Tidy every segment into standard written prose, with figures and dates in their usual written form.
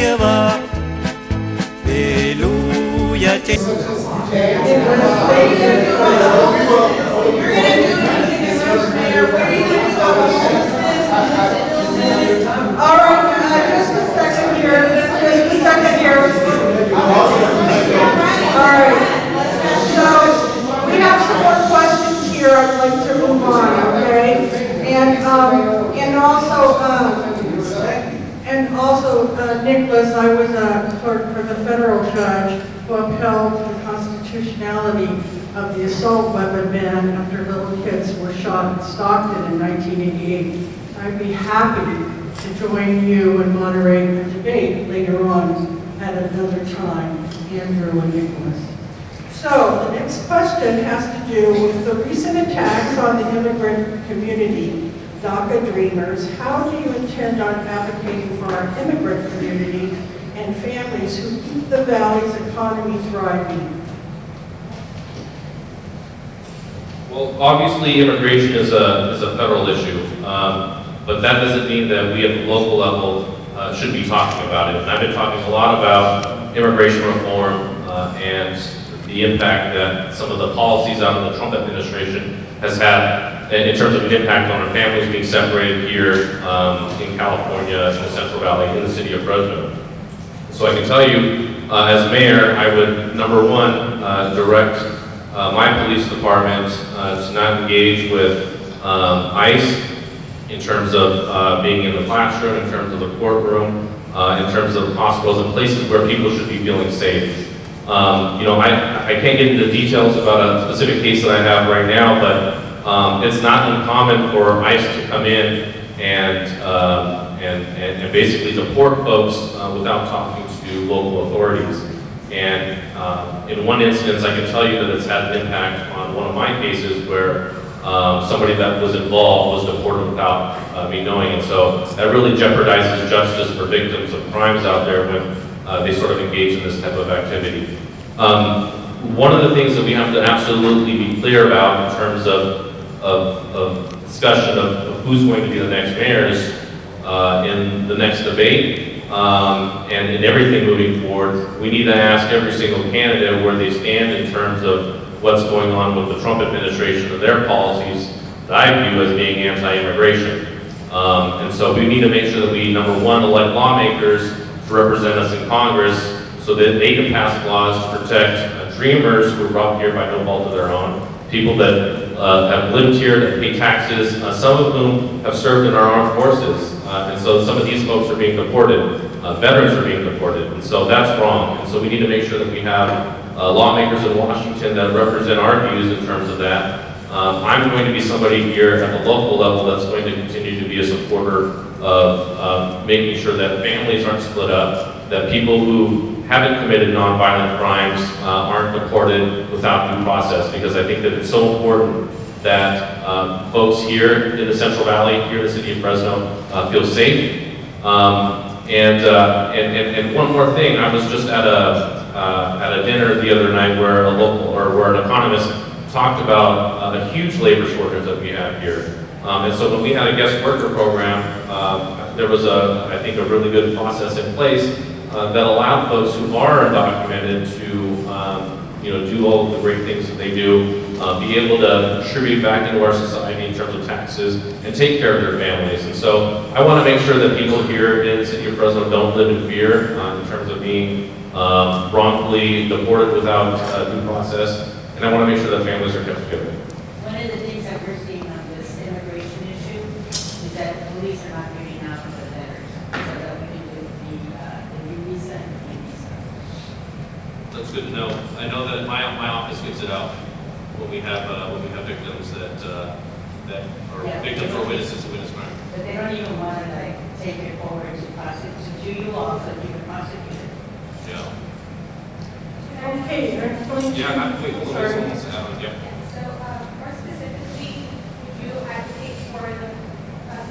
Yeva, Hallelujah. All right, just a second here. Just a second here. All right. So we have some more questions here. I'd like to move on. Okay. Nicholas, I was a clerk for the federal judge who upheld the constitutionality of the assault weapon ban after little kids were shot in Stockton in 1988. I'd be happy to join you and moderate a debate later on at another time, Andrew and Nicholas. So the next question has to do with the recent attacks on the immigrant community, DACA Dreamers. How do you intend on advocating for our immigrant community and families who keep the Valley's economy thriving? Well, obviously immigration is a federal issue, but that doesn't mean that we at the local level should be talking about it. And I've been talking a lot about immigration reform and the impact that some of the policies out of the Trump administration has had in terms of an impact on our families being separated here in California, in the Central Valley, in the city of Fresno. So I can tell you, as mayor, I would, number one, direct my police department to not engage with ICE in terms of being in the classroom, in terms of the courtroom, in terms of hospitals and places where people should be feeling safe. I can't get into details about a specific case that I have right now, but it's not uncommon for ICE to come in and basically deport folks without talking to local authorities. And in one instance, I can tell you that it's had an impact on one of my cases where somebody that was involved was deported without me knowing it. So that really jeopardizes justice for victims of crimes out there when they sort of engage in this type of activity. One of the things that we have to absolutely be clear about in terms of discussion of who's going to be the next mayors in the next debate and in everything moving forward, we need to ask every single candidate where they stand in terms of what's going on with the Trump administration and their policies that I view as being anti-immigration. And so we need to make sure that we, number one, elect lawmakers to represent us in Congress so that they can pass laws to protect dreamers who were brought here by no fault of their own, people that have lived here, that pay taxes, some of whom have served in our armed forces. And so some of these folks are being deported, veterans are being deported, and so that's wrong. And so we need to make sure that we have lawmakers in Washington that represent our views in terms of that. I'm going to be somebody here at the local level that's going to continue to be a supporter of making sure that families aren't split up, that people who haven't committed nonviolent crimes aren't deported without due process, because I think that it's so important that folks here in the Central Valley, here in the city of Fresno, feel safe. And one more thing, I was just at a dinner the other night where where an economist talked about a huge labor shortage that we have here. And so when we had a guest worker program, there was I think a really good process in place that allowed folks who are undocumented to do all of the great things that they do, be able to contribute back into our society in terms of taxes and take care of their families. And so I want to make sure that people here in the city of Fresno don't live in fear in terms of being wrongfully deported without due process. And I want to make sure that families are kept together. One of the things that we're seeing on this immigration issue is that the police are not giving out to the debtors so that we can do the visa and the visa. That's good to know. I know that my office gets it out when we have victims that are victims or witnesses of witness crime. But they don't even want to take it forward to prosecute, to do you all so you can prosecute it. Yeah. Okay, next question. Yeah, wait, hold on, Sorry. someone else, yeah. So, more specifically, would you advocate for the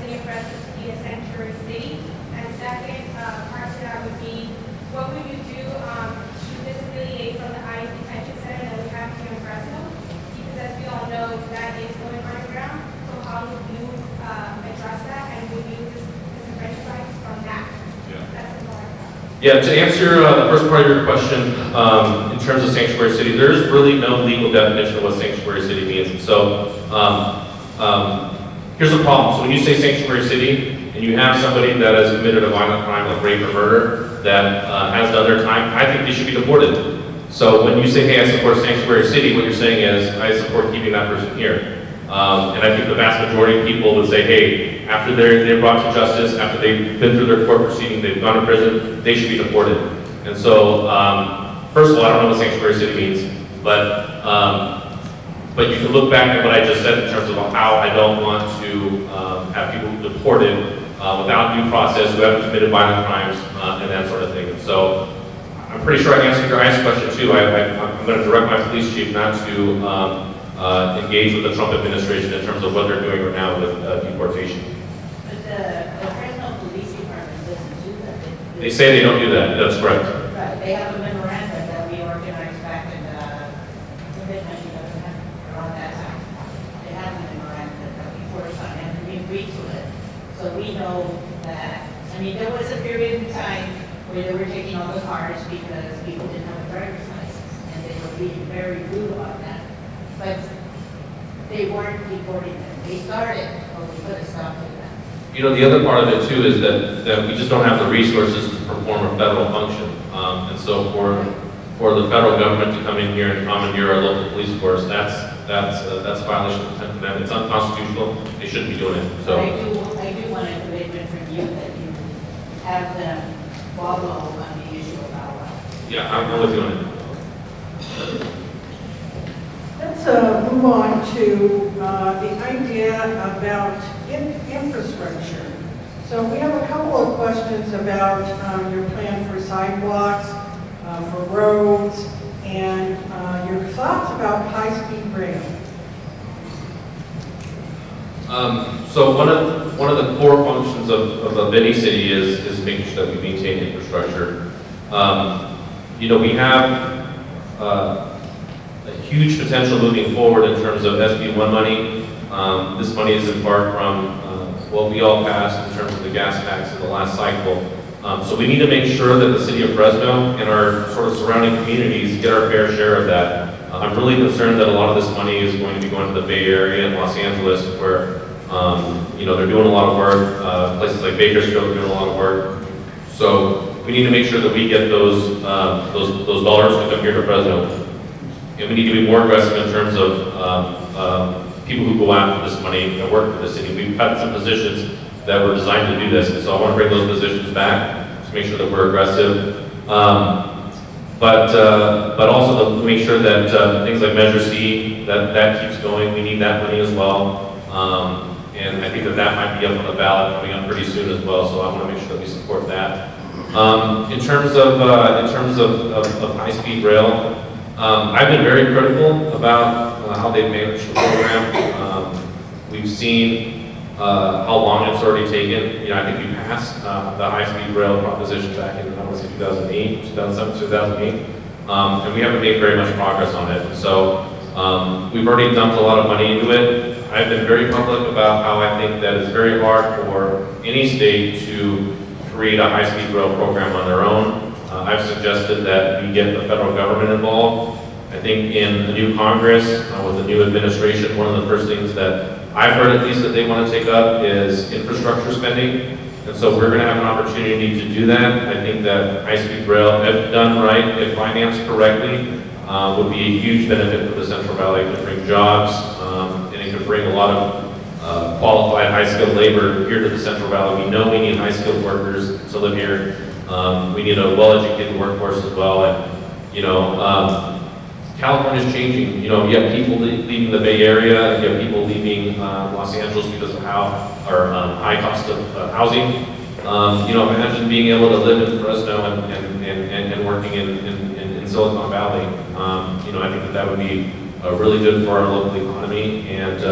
city of Fresno to be a sanctuary city? And second, part of that would be, what would you do to disaffiliate from the ICE detention center that we have here in Fresno? Because as we all know, that is going underground. So how would you address that, and would you disenfranchise from that? Yeah. That's the part. Yeah, to answer the first part of your question, in terms of sanctuary city, there's really no legal definition of what sanctuary city means. And so, here's the problem. So when you say sanctuary city, and you have somebody that has committed a violent crime like rape or murder that has done their time, I think they should be deported. So when you say, hey, I support sanctuary city, what you're saying is, I support keeping that person here. And I think the vast majority of people would say, hey, after they're brought to justice, after they've been through their court proceeding, they've gone to prison, they should be deported. And so, first of all, I don't know what sanctuary city means, but you can look back at what I just said in terms of how I don't want to have people deported without due process, who haven't committed violent crimes, and that sort of thing. And so, I'm pretty sure I answered your ICE question too. I'm going to direct my police chief not to engage with the Trump administration in terms of what they're doing right now with deportation. But the Fresno Police Department doesn't do that. They say they don't do that. That's correct. Right, they have a memorandum that we organized back in the mid-1900s, around that time. They have a memorandum that we forced on, and we agreed to it. So we know that, I mean, there was a period in time where they were taking all the cars because people didn't have a driver's license, and they were being very rude about that. But they weren't deporting them. They started, but we put a stop to that. You know, the other part of it too is that we just don't have the resources to perform a federal function. And so for the federal government to come in here and commandeer our local police force, that's a violation of the 10th Amendment. It's unconstitutional. They shouldn't be doing it. So I do want a commitment from you that you have them follow on the issue of our. yeah, I'm with you on it. Let's move on to the idea about infrastructure. So we have a couple of questions about your plan for sidewalks, for roads, and your thoughts about high-speed rail. So one of the core functions of any city is making sure that we maintain infrastructure. You know, we have a huge potential moving forward in terms of SB1 money. This money is in part from what we all passed in terms of the gas tax in the last cycle. So we need to make sure that the city of Fresno and our sort of surrounding communities get our fair share of that. I'm really concerned that a lot of this money is going to be going to the Bay Area and Los Angeles, where you know, they're doing a lot of work. Places like Bakersfield are doing a lot of work. So we need to make sure that we get those dollars to come here to Fresno. And we need to be more aggressive in terms of people who go after this money and work for the city. We've had some positions that were designed to do this, and so I want to bring those positions back to make sure that we're aggressive. But also to make sure that things like Measure C, that keeps going. We need that money as well. And I think that might be up on the ballot coming up pretty soon as well, so I want to make sure that we support that. In terms of high-speed rail, I've been very critical about how they've managed the program. We've seen how long it's already taken. You know, I think we passed the high-speed rail proposition back in, I want to say 2008, 2007, 2008, and we haven't made very much progress on it. So we've already dumped a lot of money into it. I've been very public about how I think that it's very hard for any state to create a high-speed rail program on their own. I've suggested that we get the federal government involved. I think in the new Congress, with the new administration, one of the first things that I've heard at least that they want to take up is infrastructure spending. And so we're going to have an opportunity to do that. I think that high-speed rail, if done right, if financed correctly, would be a huge benefit for the Central Valley. It could bring jobs, and it could bring a lot of qualified, high-skilled labor here to the Central Valley. We know we need high-skilled workers to live here. We need a well-educated workforce as well. And, you know, California's changing. You know, you have people leaving the Bay Area, you have people leaving Los Angeles because of high cost of housing. You know, imagine being able to live in Fresno and working in Silicon Valley. You know, I think that would be really good for our local economy. And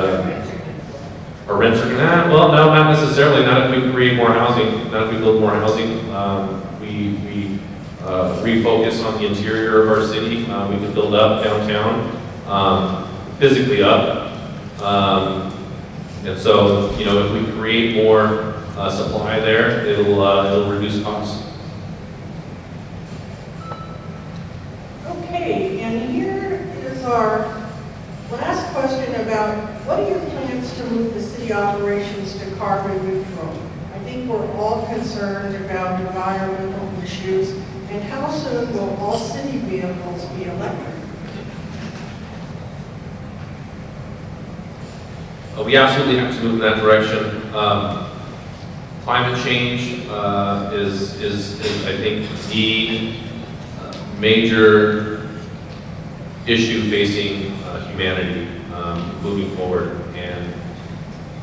our rents are gonna, well, no, not necessarily. Not if we create more housing, not if we build more housing. We refocus on the interior of our city. We can build up downtown, physically up. And so, you know, if we create more supply there, it'll reduce costs. about what are your plans to move the city operations to carbon neutral? I think we're all concerned about environmental issues, and how soon will all city vehicles be electric? We absolutely have to move in that direction. Climate change is I think, the major issue facing humanity moving forward. And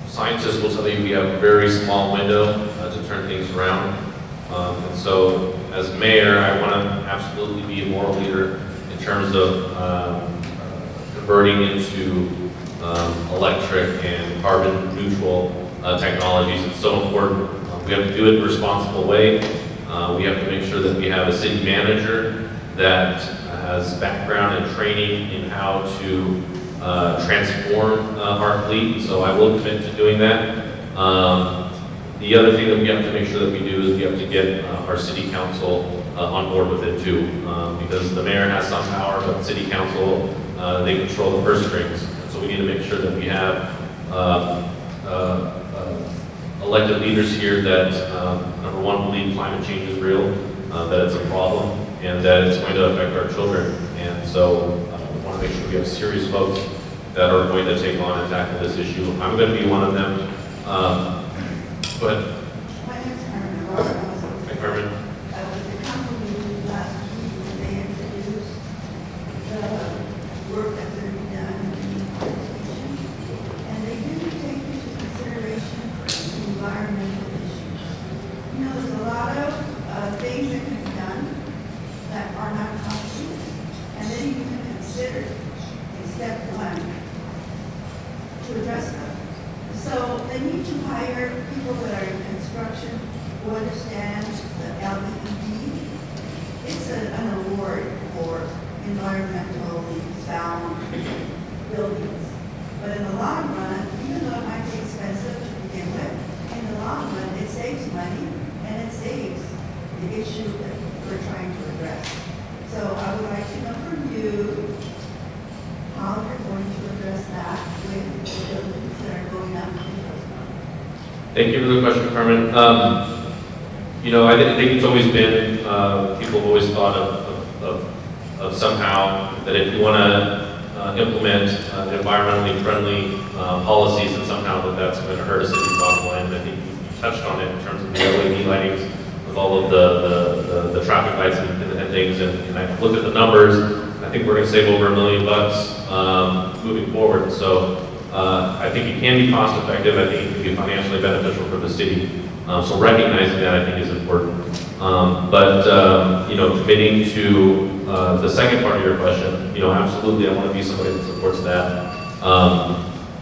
scientists will tell you we have a very small window to turn things around. And so, as mayor, I want to absolutely be a moral leader in terms of converting into electric and carbon neutral technologies. It's so important. We have to do it in a responsible way. We have to make sure that we have a city manager that has background and training in how to transform our fleet. So I will commit to doing that. The other thing that we have to make sure that we do is we have to get our city council on board with it too. Because the mayor has some power, but the city council, they control the purse strings. So we need to make sure that we have elected leaders here that, number one, believe climate change is real, that it's a problem, and that it's going to affect our children. And so we want to make sure we have serious folks that are going to take on and tackle this issue. I'm going to be one of them. Go ahead. My name is Carmen Ross. Hi, Carmen. I was at the council meeting last week when they introduced the work that's going to be done in the conservation. And they didn't take into consideration environmental issues. You know, there's a lot of things that can be done that are not costly, and then you can consider in step one to address them. So they need to hire people that are in construction who understand the LEED. It's an award for environmentally sound buildings. But in the long run, even though it might be expensive to begin with, in the long run, it saves money and it saves the issue that we're trying to address. So I would like to know from you how you're going to address that with the buildings that are going up in Fresno. Thank you for the question, Carmen. You know, I think it's always been, people have always thought of somehow that if you want to implement environmentally friendly policies, and somehow that's going to hurt a city's bottom line. And I think you touched on it in terms of the LED lightings with all of the traffic lights and things. And I looked at the numbers. I think we're going to save over $1 million moving forward. So I think it can be cost effective. I think it can be financially beneficial for the city. So recognizing that, I think, is important. You know, committing to the second part of your question, you know, absolutely, I want to be somebody that supports that.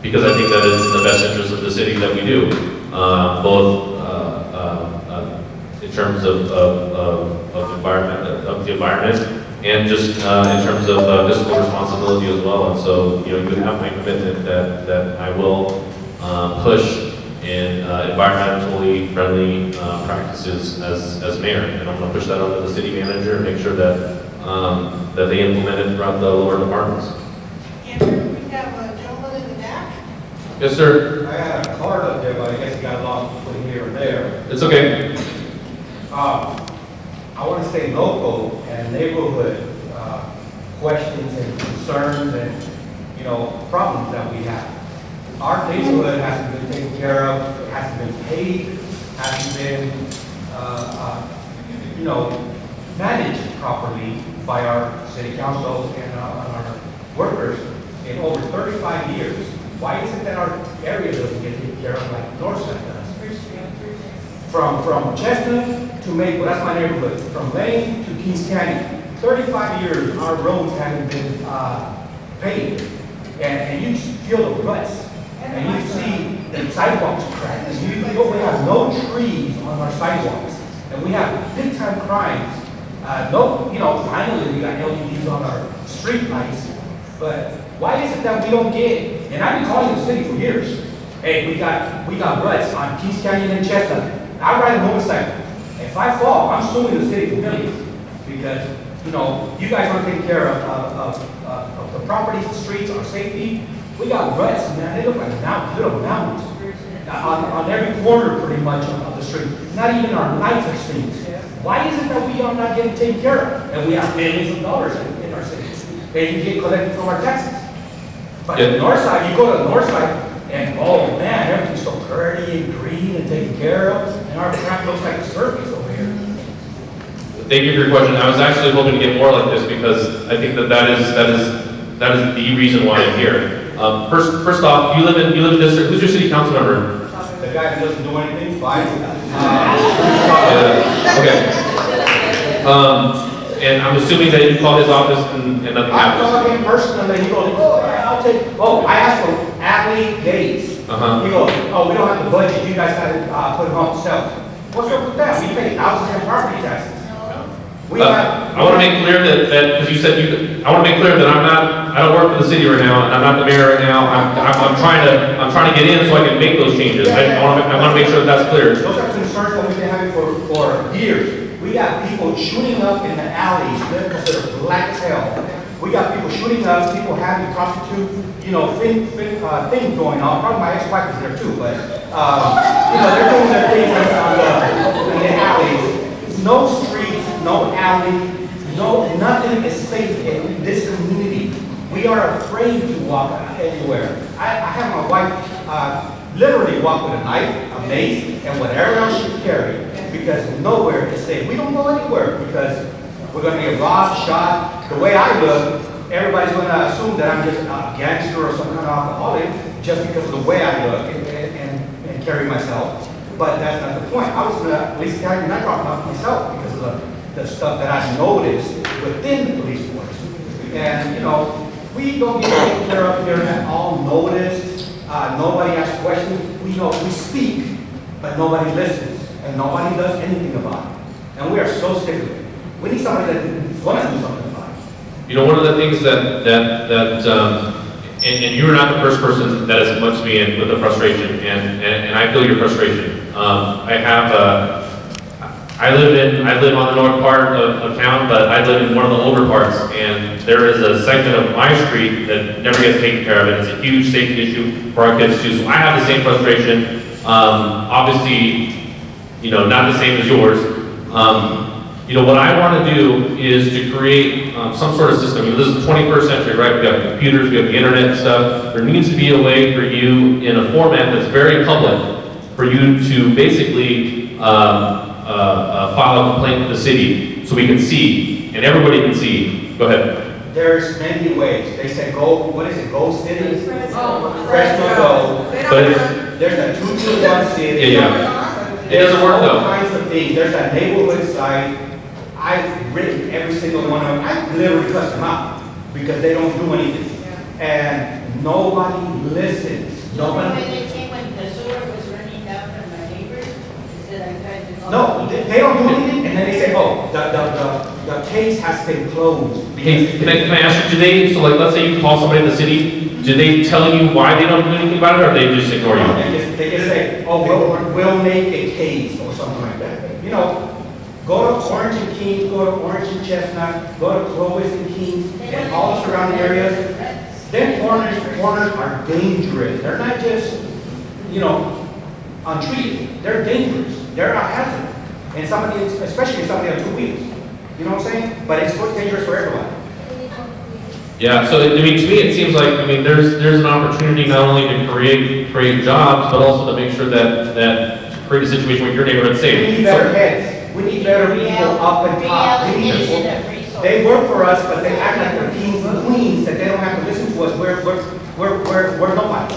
Because I think that it's in the best interest of the city that we do, both in terms of the environment, and just in terms of fiscal responsibility as well. And so, you know, you have my commitment that I will push in environmentally friendly practices as mayor, and I'm going to push that onto the city manager and make sure that that they implement it throughout the lower departments. Andrew, we have a gentleman in the back. Yes, sir. I had a card up there, but I guess it got lost between here and there. It's okay. I want to stay local and neighborhood questions and concerns and, you know, problems that we have. Our neighborhood hasn't been taken care of, it hasn't been paid, hasn't been, you know, managed properly by our city council and our workers in over 35 years. Why is it that our area doesn't get taken care of like Northside does? From Chestnut to Maple, that's my neighborhood. From Lane to Kings Canyon, 35 years our roads haven't been paved. And you feel the ruts. And you see the sidewalks cracked. And we have no trees on our sidewalks. And we have big time crimes. You know, finally we got LEDs on our street lights. But why is it that we don't get, and I've been calling the city for years. Hey, we got ruts on Kings Canyon and Chestnut. I ride a motorcycle. If I fall, I'm suing the city for millions. Because, you know, you guys aren't taking care of the properties, the streets, our safety. We got ruts, man, they look like little mountains. On every corner pretty much of the street. Not even our lights are streets. Why is it that we are not getting taken care of? And we have millions of dollars in our city. They can get collected from our taxes. But the north side, you go to the north side, and oh man, everything's so pretty and green and taken care of, and our crap looks like a circus over here. Thank you for your question. I was actually hoping to get more like this because I think that is the reason why I'm here. First off, you live in district. Who's your city council member? The guy who doesn't do anything, fine. Okay. And I'm assuming that you called his office and nothing I happened. called him personally, he goes, I asked for athlete days. Uh-huh. He goes, we don't have the budget, you guys gotta put them on yourself. What's up with that? We pay thousands in property taxes. I want to make clear that because you said I want to make clear that I don't work for the city right now, and I'm not the mayor right now. I'm trying to get in so I can make those changes. I want to make sure that's clear. Those are concerns that we've been having for years. We got people shooting up in the alleys, because they're black as hell. We got people shooting up, people having prostitute, things going on. Probably my ex-wife is there too, but, they're doing their things in the alleys. No streets, no alley, nothing is safe in this community. We are afraid to walk anywhere. I have my wife literally walk with a knife, a mace, and whatever else she carry, because nowhere is safe. We don't go anywhere because we're going to get robbed, shot. The way I look, everybody's going to assume that I'm just a gangster or some kind of alcoholic just because of the way I look and carry myself. But that's not the point. I was in the police academy and I dropped off myself because of the stuff that I noticed within the police force. And, we don't get taken care of here at all noticed. Nobody asks questions. We speak, but nobody listens. And nobody does anything about it. And we are so sick of it. We need somebody that's going to do something about it. One of the things and you're not the first person that has come up to me with a frustration, and I feel your frustration. I live on the north part of town, but I live in one of the older parts, and there is a segment of my street that never gets taken care of, and it's a huge safety issue for our kids too. So I have the same frustration. Obviously, not the same as yours. What I want to do is to create some sort of system. This is the 21st century, right? We have computers, we have the internet and stuff. There needs to be a way for you in a format that's very public for you to basically file a complaint with the city so we can see, and everybody can see. Go ahead. There's many ways. They say go, what is it, go city? Fresno go. But there's a 221 city. Yeah. It doesn't work though. All kinds of things. There's a neighborhood site. I've written every single one of them. I literally cussed them out because they don't do anything. And nobody listens. Nobody. When the sewer was running down from my neighbors, they said I tried to. No, they don't do anything, and then they say, the case has been closed. Hey, can I ask you, let's say you call somebody in the city, do they tell you why they don't do anything about it, or they just ignore you? They just say, we'll make a case, or something like that. Go to Orange and Kings, go to Orange and Chestnut, go to Clovis and Kings, and all the surrounding areas. Then corners are dangerous. They're not just, untreated. They're dangerous. They're a hazard. And especially somebody on two wheels. You know what I'm saying? But it's dangerous for everybody. Yeah, so to me it seems like, there's an opportunity not only to create jobs, but also to make sure that to create a situation where your neighborhood's safe. We need better heads. We need better people up and top. They work for us, but they act like they're kings and queens, that they don't have to listen to us. We're nobody.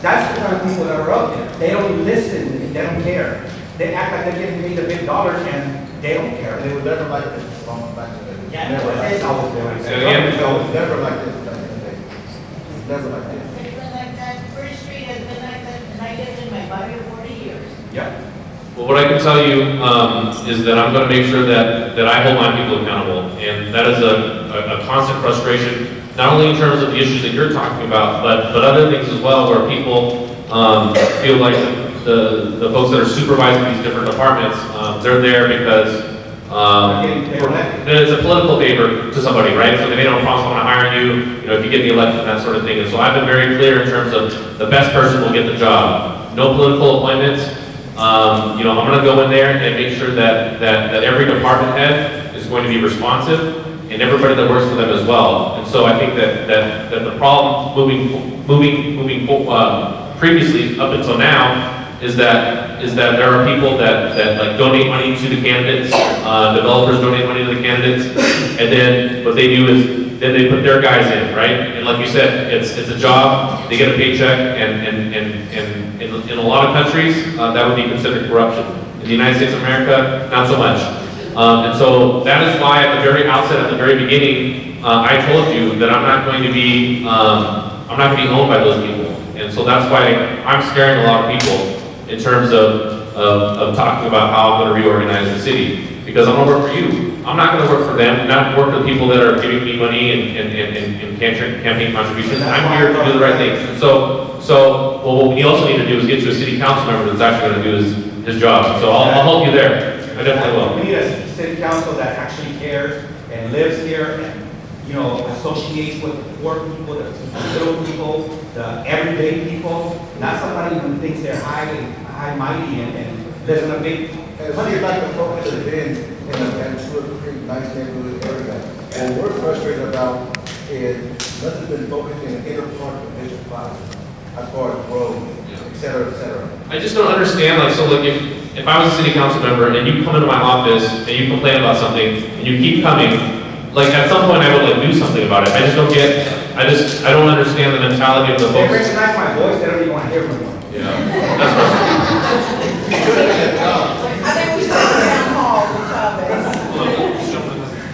That's the kind of people that are up there. They don't listen, they don't care. They act like they're getting paid the big dollars and they don't care. They were never like this long back in the day. Yeah, never. That's always been like So that. again, It was never like this back in the day. Never like this. It's been like that, First Street has been like that, and I lived in my barrio 40 years. Yeah. Well, what I can tell you is that I'm going to make sure that I hold my people accountable, and that is a constant frustration, not only in terms of the issues that you're talking about, but other things as well, where people feel like the folks that are supervising these different departments, they're there because It's a political favor to somebody, right? So they made a promise, I'm gonna hire you, you know, if you get me elected, that sort of thing. And so I've been very clear in terms of the best person will get the job. No political appointments. You know, I'm gonna go in there and make sure that every department head is going to be responsive, and everybody that works for them as well. And so I think that the problem previously up until now is that there are people that like donate money to the candidates, developers donate money to the candidates, and then what they do is then they put their guys in, right? And like you said, it's a job, they get a paycheck, and in a lot of countries, that would be considered corruption. In the United States of America, not so much. And so that is why at the very outset, at the very beginning, I told you that I'm not going to be owned by those people. And so that's why I'm scaring a lot of people in terms of talking about how I'm going to reorganize the city. Because I'm going to work for you. I'm not going to work for them, not work for the people that are giving me money and campaign contributions. I'm here to do the right thing. And so what we also need to do is get you a city council member that's actually going to do his job. So I'll help you there. I definitely will. We need a city council that actually cares and lives here and, you know, associates with the poor people, the little people, the everyday people, not somebody who thinks they're high mighty and lives in a big. And we'd like to focus it in a pretty nice neighborhood area. And what we're frustrated about is nothing's been focused in the inner part of District 5, as far as roads, et cetera, et cetera. I just don't understand, like, so like if I was a city council member and you come into my office and you complain about something and you keep coming, like at some point I would like do something about it. I just don't get, I don't understand the mentality of the They folks. recognize my voice, they don't even want to hear from me. Yeah, that's right. I think we should have a town hall with Chavez.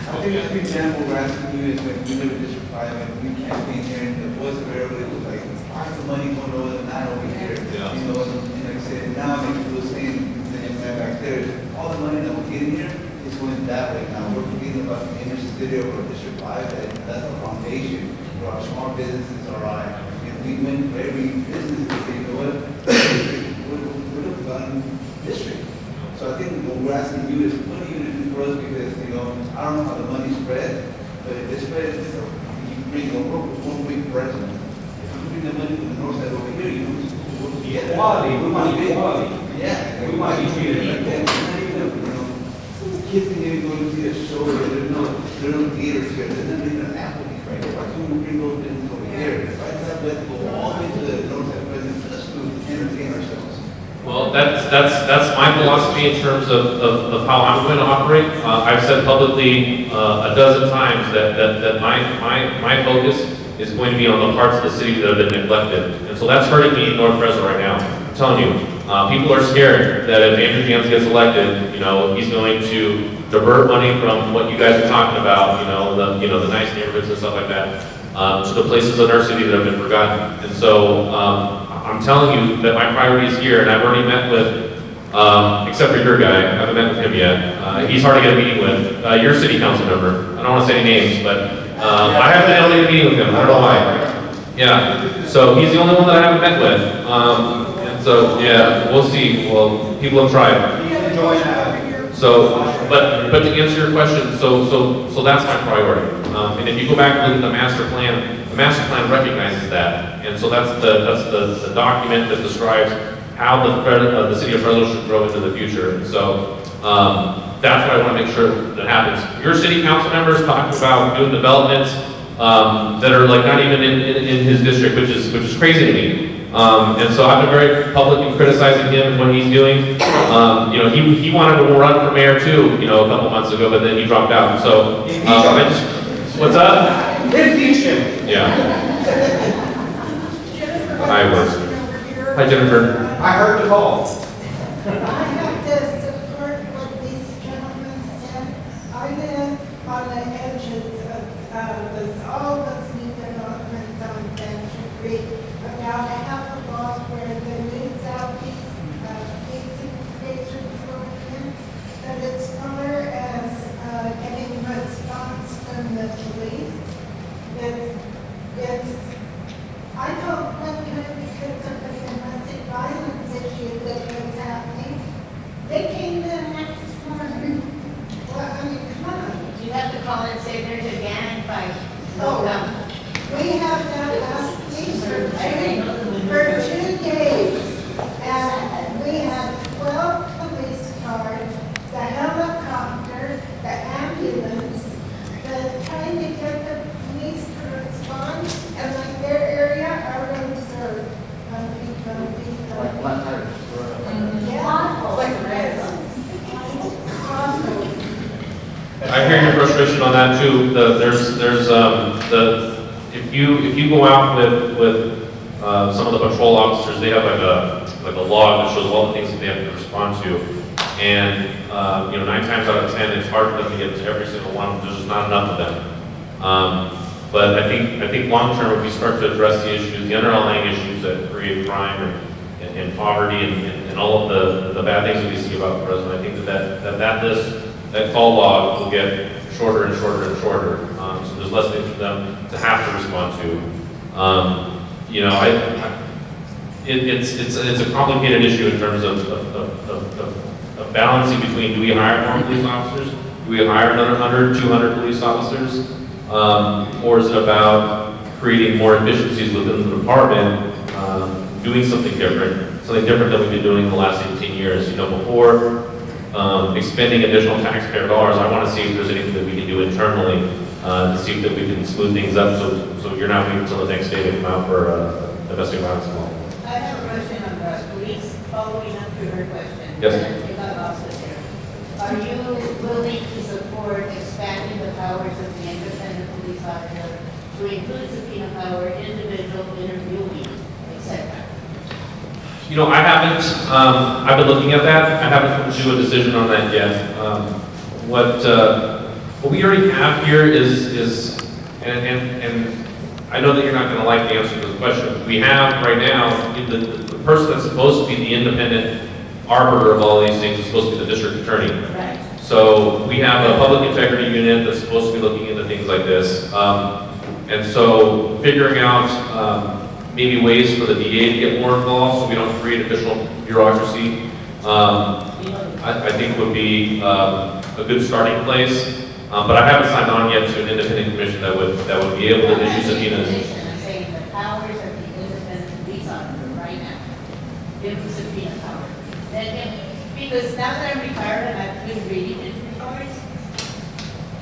I think the example we're asking you is when we live in District 5 and we campaign here and the voice of everybody was like, why is the money going over the line over here? Yeah. You know, and like I said, now like you were saying, the young man back there, all the money that we're getting here is going that way. Now we're forgetting about the inner city of District 5, that's the foundation for our small businesses, all right. If we went for every business to say, you know what, we're the fun district. So I think what we're asking you is, what are you going to do for us? Because, you know, I don't know how the money spread, but if it spreads, you bring one big president. If you bring the money from the north side over here, you know, we'll get Equality, we want equality. Yeah. We want to be treated like that. Kids can even go to see a show, there's no theaters here, there's not even an Applebee's right here. Why can't we bring those businesses over here? Why does that let go all the way to the north side president just to entertain ourselves? Well, that's my philosophy in terms of how I'm going to operate. I've said publicly a dozen times that my focus is going to be on the parts of the city that have been neglected. And so that's hurting me in North Fresno right now. I'm telling you, people are scared that if Andrew Janz gets elected, you know, he's going to divert money from what you guys are talking about, the nice neighborhoods and stuff like that, to the places in our city that have been forgotten. And so I'm telling you that my priority is here, and I've already met with, except for your guy, I haven't met with him yet. He's hard to get a meeting with. Your city council member. I don't want to say any names, but I haven't been able to get a meeting with him. I don't know why. Yeah. So he's the only one that I haven't met with. And so yeah, we'll see. Well, people have tried. So, but to answer your question, so that's my priority. And if you go back and look at the master plan recognizes that. And so that's the document that describes how the city of Fresno should grow into the future. So that's what I want to make sure that happens. Your city council members talking about doing developments that are like not even in his district, which is crazy to me. And so I've been very public in criticizing him and what he's doing. He wanted to run for mayor too, a couple months ago, but then he dropped out. So what's up? Impeach him. Yeah. I was. Hi, Jennifer. I heard the call. I have to support what these gentlemen said. I live on the edges of all the new developments on Century Creek, about a half a block where the new southeast facing station's going in. But as far as getting response from the police, I don't know because of the domestic violence issue that was happening, frustration on that too. If you go out with some of the patrol officers, they have like a log that shows all the things that they have to respond to. And, 9 times out of 10, it's hard for them to get to every single one. There's just not enough of them. But I think long-term, if we start to address the issues, the underlying issues that create crime and poverty and all of the bad things that we see about Fresno, I think that call log will get shorter and shorter and shorter. So there's less things for them to have to respond to. It's a complicated issue in terms of balancing between, do we hire more police officers? Do we hire another 100, 200 police officers? Or is it about creating more efficiencies within the department, doing something different than we've been doing in the last 18 years? Before expending additional taxpayer dollars, I want to see if there's anything that we can do internally to see if we can smooth things up so you're not waiting until the next day to come out for a domestic violence call. I have a question on the police, following up to her question. Yes. Are you willing to support expanding the powers of the independent police officer to include subpoena power, individual interviewing, etc.? I haven't, I've been looking at that. I haven't come to a decision on that yet. What we already have here is and I know that you're not going to like the answer to the question. We have right now, the person that's supposed to be the independent arbiter of all these things is supposed to be the district attorney. Right. So we have a public integrity unit that's supposed to be looking into things like this. And so figuring out maybe ways for the DA to get more involved so we don't create additional bureaucracy, I think would be a good starting place. But I haven't signed on yet to an independent commission that would be able to issue subpoenas. I'm saying the powers of the independent police officer right now. Give them subpoena power. Because now that I'm retired and I've been reading his reports,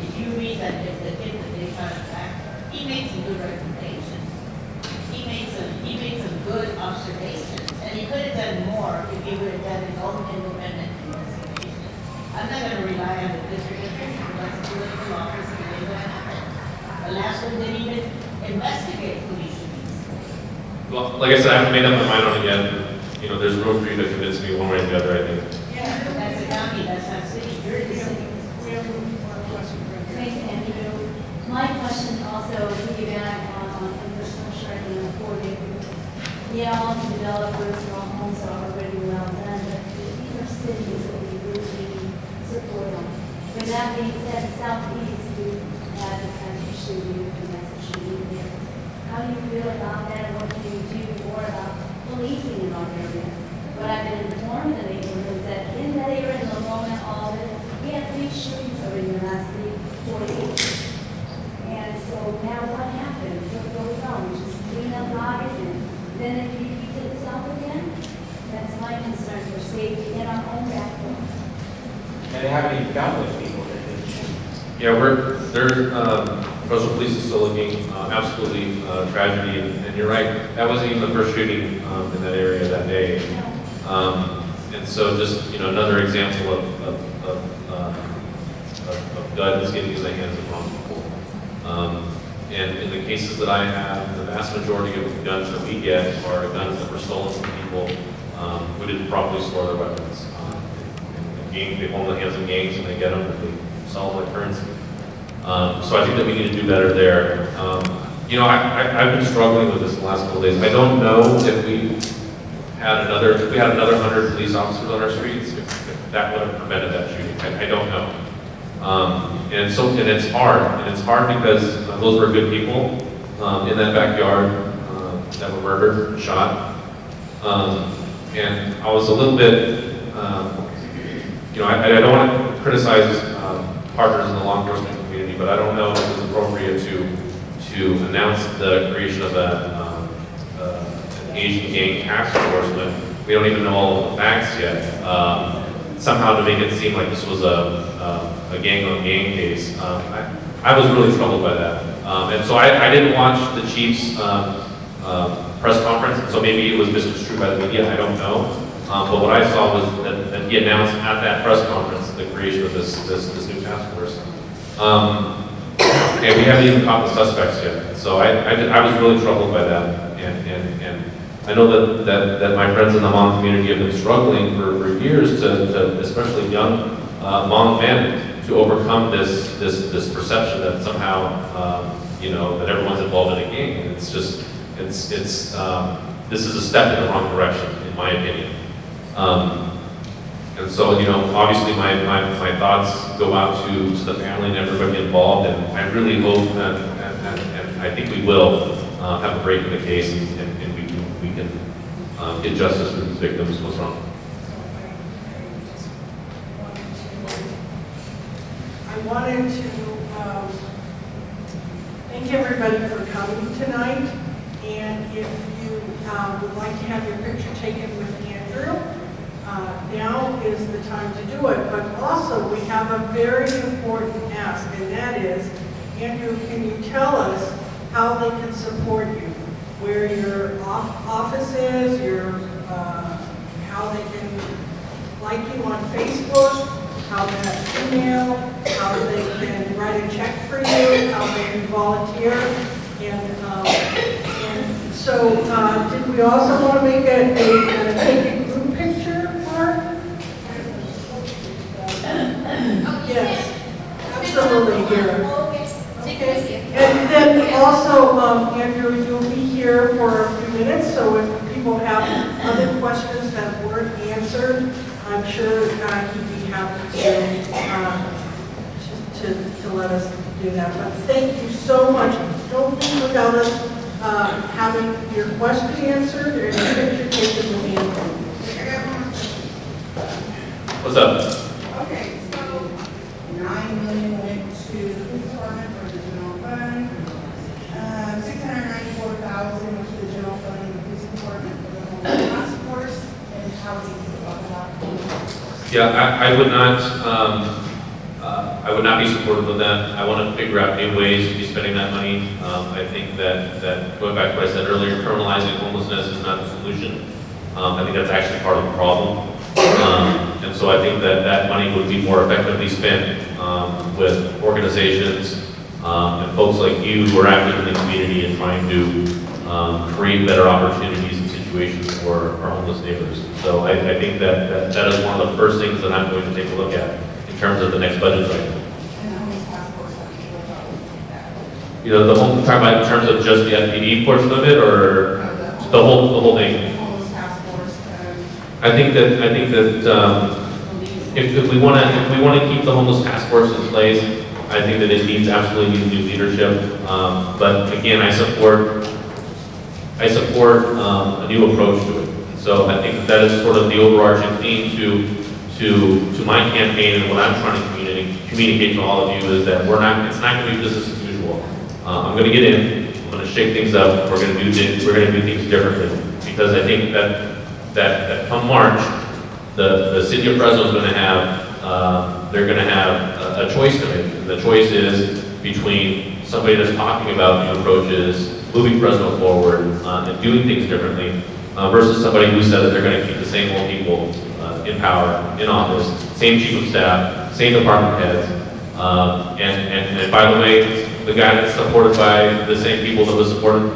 if you read that if the kid that they shot back, he made some good recommendations. He made some good observations, and he could have done more if he would have done his own independent investigation. I'm not going to rely on the district attorney because that's a political office and they don't happen. The last one didn't even investigate police shootings. Well, like I said, I haven't made up my mind on it yet. There's room for you to convince me one way or the other, I think. Yeah, that's the county, that's not city, you're the city. Thanks, Andrew. My question also piggyback on personal sharing and affording. Yeah, all the developers and all homes are already well done, but these are cities that we really need support on. With that being said, Southeast, we have the kind of shooting and that's shooting there. How do you feel about that? What can you do more about policing in our areas? What I've been informed in the neighborhood is that in that area, in the moment, all of it, we had 3 shootings over in the last 4 days. And so now what happens? What goes on? We just clean up lives and then it repeats itself again? That's my concern for safety in our own backyard. And they haven't even found those people that did the shooting. Yeah, Fresno Police is still looking, absolutely tragedy, and you're right, that wasn't even the first shooting in that area that day. And so just, another example of guns getting into the hands of wrong people. And in the cases that I have, the vast majority of the guns that we get are guns that were stolen from people who didn't properly store their weapons. They hold in the hands of gangs and they get them and they sell them like currency. So I think that we need to do better there. I've been struggling with this the last couple of days. I don't know if we had another 100 police officers on our streets, if that would have prevented that shooting. I don't know. And it's hard because those were good people in that backyard that were murdered and shot. And I was a little bit, I don't want to criticize partners in the law enforcement community, but I don't know if it was appropriate to announce the creation of an Asian gang task force when we don't even know all of the facts yet. Somehow to make it seem like this was a gang-on-gang case. I was really troubled by that. And so I didn't watch the chief's press conference, and so maybe it was misconstrued by the media, I don't know. But what I saw was that he announced at that press conference the creation of this new task force. And we haven't even caught the suspects yet. So I was really troubled by that. And I know that my friends in the Hmong community have been struggling for years to especially young Hmong men, to overcome this perception that somehow, that everyone's involved in a gang. And it's just, this is a step in the wrong direction, in my opinion. And so, obviously my thoughts go out to the family and everybody involved, and I really hope, and I think we will have a break in the case, and we can get justice for these victims. What's wrong? I wanted to thank everybody for coming tonight, and if you would like to have your picture taken with Andrew, now is the time to do it. But also, we have a very important ask, and that is, Andrew, can you tell us how they can support you? Where your office is, how they can like you on Facebook, how that email, how they can write a check for you, how they can volunteer. And so, did we also want to make take a group picture, Mark? Yes, absolutely, here. Okay. And then also, Andrew, you'll be here for a few minutes, so if people have other questions that weren't answered, I'm sure he'd be happy to let us do that. But thank you so much. Don't leave without us having your question answered or your picture taken with me. What's up? Okay, so 9 million went to the police department for the general fund. 694,000 went to the general fund and the police department for the homeless task force and housing. Yeah, I would not be supportive of that. I want to figure out new ways to be spending that money. I think that going back to what I said earlier, criminalizing homelessness is not the solution. I think that's actually part of the problem. And so I think that money would be more effectively spent with organizations and folks like you who are active in the community and trying to create better opportunities and situations for our homeless neighbors. So I think that is one of the first things that I'm going to take a look at in terms of the next budget cycle. The whole talking about in terms of just the FPD portion of it, or the whole thing. I think that if we want to keep the homeless task force in place, I think that it needs absolutely new leadership. But again, I support a new approach to it. So I think that is sort of the overarching theme to my campaign, and what I'm trying to communicate to all of you is that it's not going to be business as usual. I'm going to get in, I'm going to shake things up, we're going to do things differently, because I think that come March, the city of Fresno is going to have they're going to have a choice to make. And the choice is between somebody that's talking about new approaches, moving Fresno forward, and doing things differently, versus somebody who said that they're going to keep the same old people in power, in office, same chief of staff, same department heads, and by the way, the guy that's supported by the same people that were supporting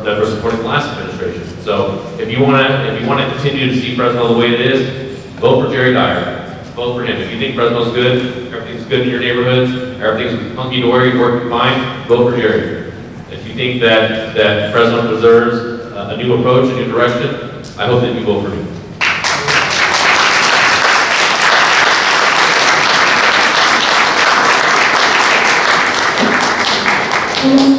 the last administration. So if you want to continue to see Fresno the way it is, vote for Jerry Dyer. Vote for him. If you think Fresno's good, everything's good in your neighborhoods, everything's hunky dory, working fine, vote for Jerry. If you think that Fresno deserves a new approach, a new direction, I hope that you vote for me. Thank you.